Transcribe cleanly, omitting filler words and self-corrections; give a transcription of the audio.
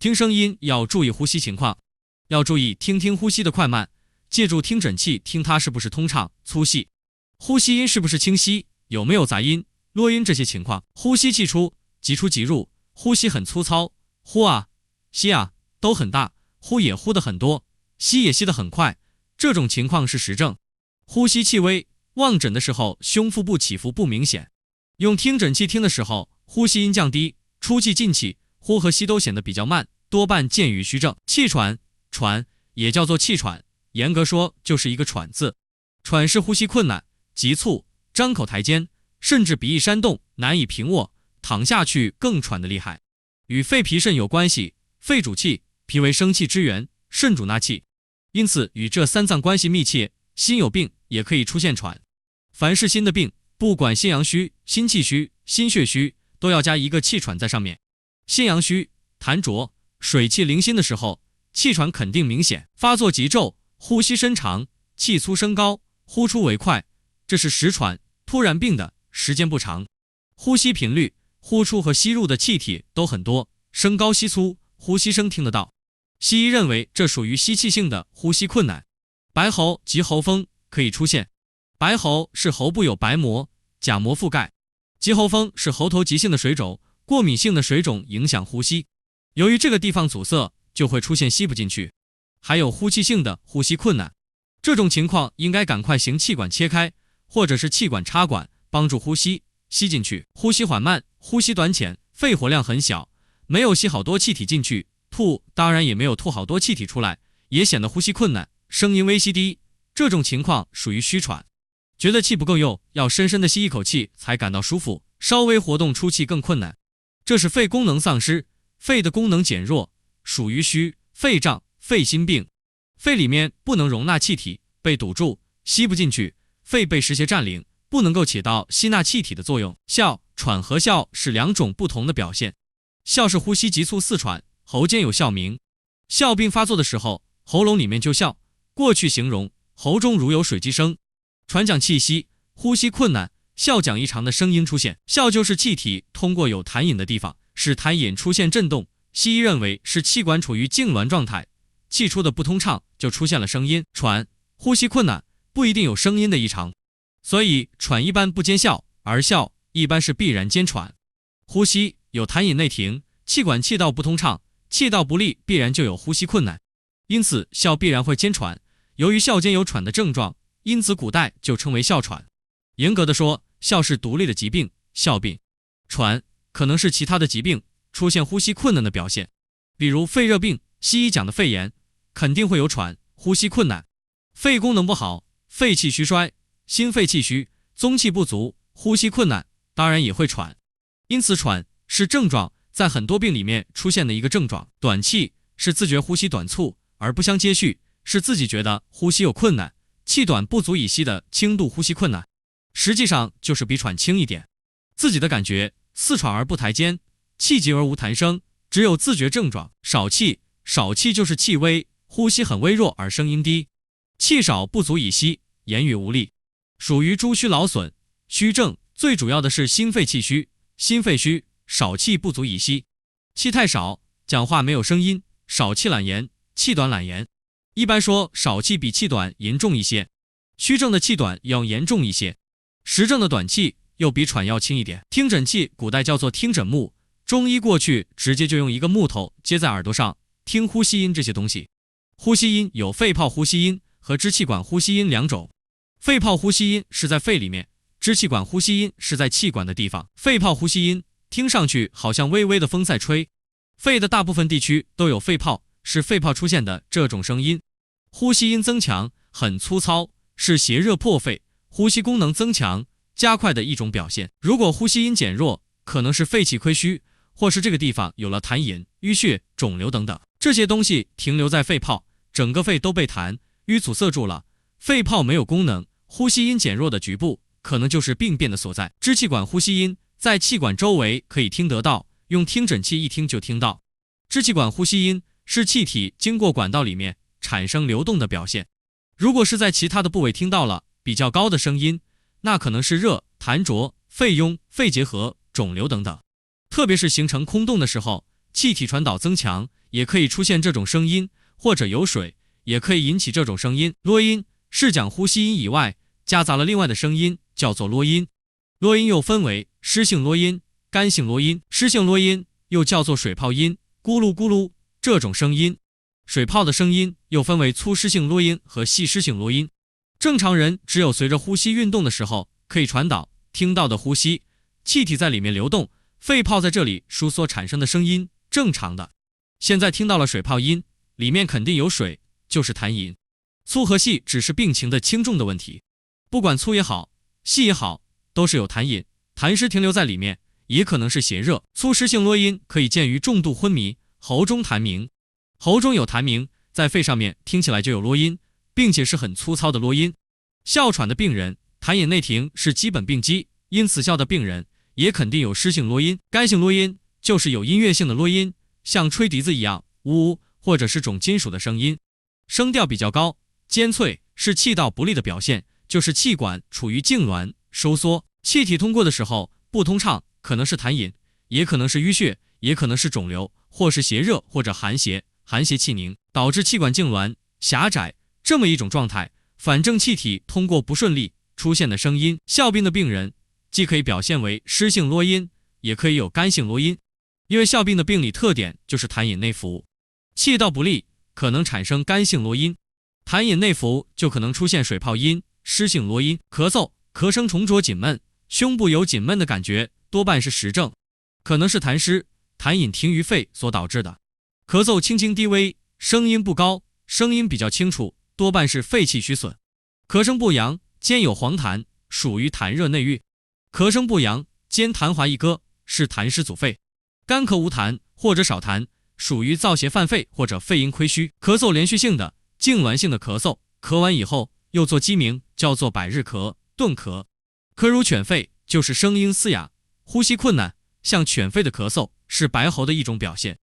听声音要注意呼吸情况，要注意听呼吸的快慢，借助听诊器听它是不是通畅、粗细，呼吸音是不是清晰，有没有杂音、落音这些情况。呼吸气出即出即入，呼吸很粗糙，呼啊、吸啊都很大，呼也呼得很多，吸也吸得很快，这种情况是实症。呼吸气微，望诊的时候胸腹部起伏不明显，用听诊器听的时候，呼吸音降低，出气进气，呼和吸都显得比较慢，多半见于虚症。气喘，喘也叫做气喘，严格说就是一个喘字。喘是呼吸困难、急促、张口抬肩，甚至鼻翼扇动，难以平卧，躺下去更喘得厉害。与肺脾肾有关系，肺主气，脾为生气之源，肾主纳气，因此与这三脏关系密切。心有病也可以出现喘。凡是心的病，不管心阳虚、心气虚、心血虚，都要加一个气喘在上面。心阳虚、痰浊、水气凌心的时候，气喘肯定明显，发作急骤，呼吸深长，气粗声高，呼出为快，这是实喘，突然病的时间不长。呼吸频率，呼出和吸入的气体都很多，声高吸粗，呼吸声听得到。西医认为这属于吸气性的呼吸困难。白喉及喉风可以出现。白喉是喉部有白膜、假膜覆盖，急喉风是喉头急性的水肿、过敏性的水肿影响呼吸，由于这个地方阻塞，就会出现吸不进去。还有呼气性的呼吸困难，这种情况应该赶快行气管切开，或者是气管插管，帮助呼吸吸进去。呼吸缓慢、呼吸短浅、肺活量很小，没有吸好多气体进去，吐当然也没有吐好多气体出来，也显得呼吸困难，声音微稀低，这种情况属于虚喘。觉得气不够用，要深深的吸一口气才感到舒服，稍微活动出气更困难，这是肺功能丧失，肺的功能减弱，属于虚、肺胀、肺心病。肺里面不能容纳气体，被堵住，吸不进去，肺被湿邪占领，不能够起到吸纳气体的作用。哮、喘和哮是两种不同的表现。哮是呼吸急促似喘，喉间有哮鸣。哮病发作的时候，喉咙里面就哮，过去形容喉中如有水击声。喘讲气息，呼吸困难，哮讲异常的声音出现。哮就是气体通过有痰饮的地方，使痰饮出现震动。西医认为是气管处于痉挛状态，气出的不通畅，就出现了声音。喘，呼吸困难，不一定有声音的异常，所以喘一般不兼哮，而哮一般是必然兼喘。呼吸有痰饮内停，气管气道不通畅，气道不利，必然就有呼吸困难，因此哮必然会兼喘。由于哮间有喘的症状，因此古代就称为哮喘。严格的说，哮是独立的疾病，哮病。喘可能是其他的疾病出现呼吸困难的表现，比如肺热病，西医讲的肺炎，肯定会有喘、呼吸困难。肺功能不好，肺气虚衰，心肺气虚，宗气不足，呼吸困难，当然也会喘。因此喘是症状，在很多病里面出现的一个症状。短气是自觉呼吸短促而不相接续，是自己觉得呼吸有困难，气短不足以吸的轻度呼吸困难，实际上就是比喘轻一点。自己的感觉似喘而不抬肩，气急而无痰声，只有自觉症状。少气，少气就是气微，呼吸很微弱而声音低，气少不足以吸，言语无力，属于诸虚劳损。虚症最主要的是心肺气虚，心肺虚，少气不足以吸，气太少，讲话没有声音，少气懒言，气短懒言。一般说少气比气短严重一些，虚症的气短要严重一些，实症的短气又比喘要轻一点。听诊器古代叫做听诊木，中医过去直接就用一个木头接在耳朵上听呼吸音这些东西。呼吸音有肺泡呼吸音和支气管呼吸音两种，肺泡呼吸音是在肺里面，支气管呼吸音是在气管的地方。肺泡呼吸音听上去好像微微的风在吹，肺的大部分地区都有肺泡，是肺泡出现的这种声音。呼吸音增强很粗糙，是邪热破肺，呼吸功能增强加快的一种表现。如果呼吸音减弱，可能是肺气亏虚，或是这个地方有了痰饮、淤血、肿瘤等等，这些东西停留在肺泡，整个肺都被痰淤阻塞住了，肺泡没有功能，呼吸音减弱的局部可能就是病变的所在。支气管呼吸音在气管周围可以听得到，用听诊器一听就听到。支气管呼吸音是气体经过管道里面产生流动的表现，如果是在其他的部位听到了比较高的声音，那可能是热、痰浊、肺痈、肺结核、肿瘤等等。特别是形成空洞的时候，气体传导增强，也可以出现这种声音，或者有水也可以引起这种声音。啰音是讲呼吸音以外夹杂了另外的声音，叫做啰音。啰音又分为湿性啰音、干性啰音。湿性啰音又叫做水泡音，咕噜咕噜这种声音。水泡的声音又分为粗湿性啰音和细湿性啰音。正常人只有随着呼吸运动的时候可以传导听到的呼吸，气体在里面流动，肺泡在这里收缩产生的声音，正常的。现在听到了水泡音，里面肯定有水，就是痰饮。粗和细只是病情的轻重的问题，不管粗也好，细也好，都是有痰饮，痰湿停留在里面，也可能是邪热。粗湿性啰音可以见于重度昏迷，喉中痰鸣。喉中有痰鸣，在肺上面听起来就有啰音，并且是很粗糙的啰音。哮喘的病人痰饮内停是基本病机，因此哮的病人也肯定有湿性啰音。干性啰音就是有音乐性的啰音，像吹笛子一样呜呜，或者是种金属的声音，声调比较高尖脆，是气道不利的表现，就是气管处于痉挛收缩，气体通过的时候不通畅，可能是痰饮，也可能是淤血，也可能是肿瘤，或是邪热或者寒邪气凝，导致气管痉挛狭窄这么一种状态。反正气体通过不顺利出现的声音。哮病的病人既可以表现为湿性啰音，也可以有干性啰音，因为哮病的病理特点就是痰饮内服，气道不利可能产生干性啰音，痰饮内服就可能出现水泡音、湿性啰音。咳嗽咳声重浊紧闷，胸部有紧闷的感觉，多半是实症，可能是痰湿痰饮停于肺所导致的。咳嗽轻轻低微，声音不高，声音比较清楚，多半是肺气虚损。咳声不扬，兼有黄痰，属于痰热内郁。咳声不扬，兼痰滑易歌，是痰湿阻肺。干咳无痰或者少痰，属于燥邪犯肺或者肺阴亏虚。咳嗽连续性的、痉挛性的咳嗽，咳完以后又做鸡鸣，叫做百日咳、顿咳。咳如犬吠，就是声音嘶哑，呼吸困难，像犬吠的咳嗽，是白喉的一种表现。